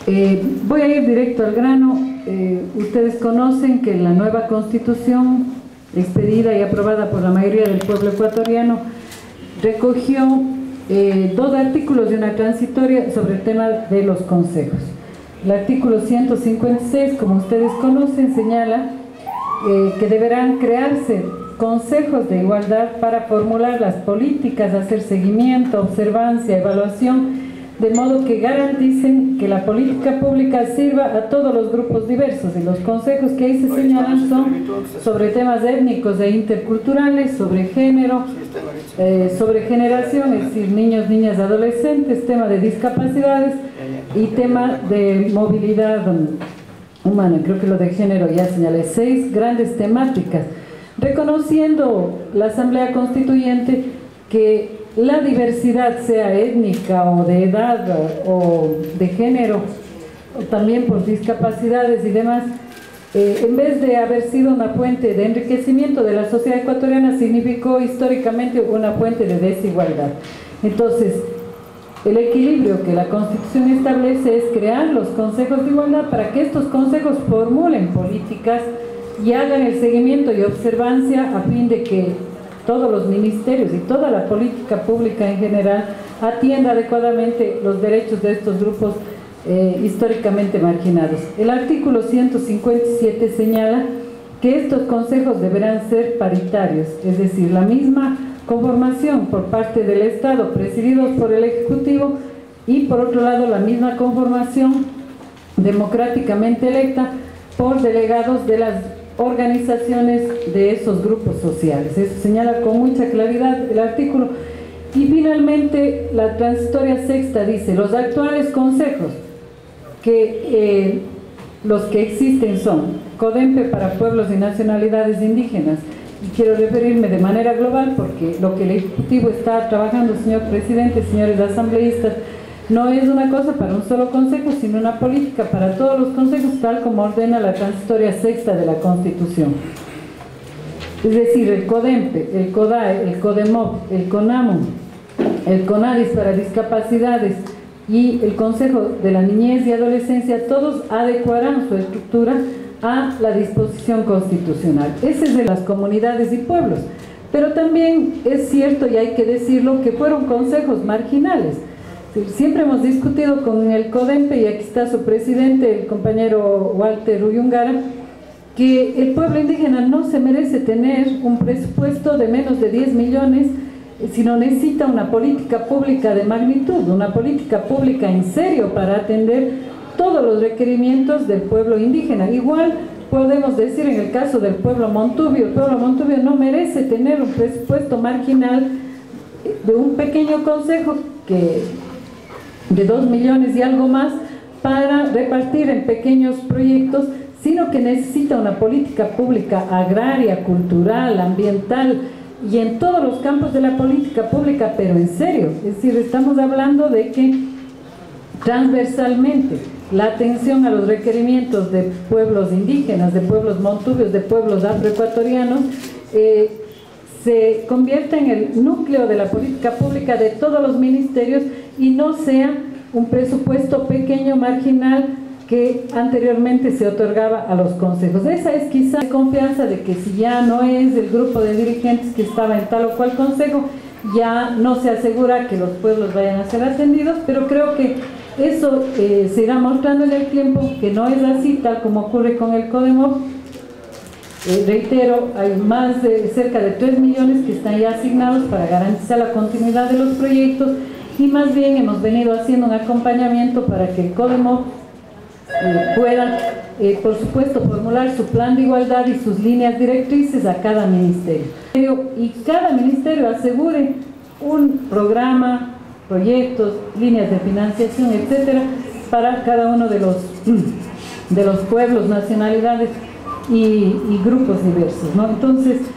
Voy a ir directo al grano. Ustedes conocen que la nueva Constitución, expedida y aprobada por la mayoría del pueblo ecuatoriano, recogió 2 artículos de una transitoria sobre el tema de los consejos. El artículo 156, como ustedes conocen, señala que deberán crearse consejos de igualdad para formular las políticas, hacer seguimiento, observancia, evaluación, de modo que garanticen que la política pública sirva a todos los grupos diversos. Y los consejos que ahí se señalan son sobre temas étnicos e interculturales, sobre género, sobre generación, es decir, niños, niñas, adolescentes, tema de discapacidades y tema de movilidad humana. Creo que lo de género ya señalé. 6 grandes temáticas, reconociendo la Asamblea Constituyente que la diversidad, sea étnica o de edad o de género, o también por discapacidades y demás, en vez de haber sido una fuente de enriquecimiento de la sociedad ecuatoriana, significó históricamente una fuente de desigualdad. Entonces, el equilibrio que la Constitución establece es crear los consejos de igualdad para que estos consejos formulen políticas y hagan el seguimiento y observancia a fin de que todos los ministerios y toda la política pública en general atienda adecuadamente los derechos de estos grupos históricamente marginados. El artículo 157 señala que estos consejos deberán ser paritarios, es decir, la misma conformación por parte del Estado, presididos por el Ejecutivo, y por otro lado la misma conformación democráticamente electa por delegados de las organizaciones de esos grupos sociales. Eso señala con mucha claridad el artículo. Y finalmente la transitoria sexta dice: los actuales consejos, que los que existen son CODEMPE para pueblos y nacionalidades indígenas, y quiero referirme de manera global porque lo que el Ejecutivo está trabajando, señor presidente, señores asambleístas, no es una cosa para un solo consejo, sino una política para todos los consejos, tal como ordena la transitoria sexta de la Constitución. Es decir, el CODEMPE, el CODAE, el CODEMOP, el CONAMO, el CONADIS para discapacidades y el Consejo de la Niñez y Adolescencia, todos adecuarán su estructura a la disposición constitucional. Ese es de las comunidades y pueblos, pero también es cierto, y hay que decirlo, que fueron consejos marginales. Siempre hemos discutido con el CODEMPE, y aquí está su presidente, el compañero Walter Uyungara, que el pueblo indígena no se merece tener un presupuesto de menos de 10 millones, sino necesita una política pública de magnitud, una política pública en serio para atender todos los requerimientos del pueblo indígena. Igual podemos decir en el caso del pueblo montubio, el pueblo montubio no merece tener un presupuesto marginal de un pequeño consejo de 2 millones y algo más para repartir en pequeños proyectos, sino que necesita una política pública agraria, cultural, ambiental y en todos los campos de la política pública, pero en serio. Es decir, estamos hablando de que transversalmente la atención a los requerimientos de pueblos indígenas, de pueblos montubios, de pueblos afroecuatorianos, se convierta en el núcleo de la política pública de todos los ministerios y no sea un presupuesto pequeño, marginal, que anteriormente se otorgaba a los consejos. Esa es quizá la confianza de que si ya no es el grupo de dirigentes que estaba en tal o cual consejo, ya no se asegura que los pueblos vayan a ser atendidos, pero creo que eso se irá mostrando en el tiempo que no es así, tal como ocurre con el CODEMOP. Reitero, hay más de cerca de 3 millones que están ya asignados para garantizar la continuidad de los proyectos, y más bien hemos venido haciendo un acompañamiento para que el CODEMOP pueda, por supuesto, formular su plan de igualdad y sus líneas directrices a cada ministerio, y cada ministerio asegure un programa, proyectos, líneas de financiación, etcétera, para cada uno de los pueblos, nacionalidades y grupos diversos, ¿no? Entonces,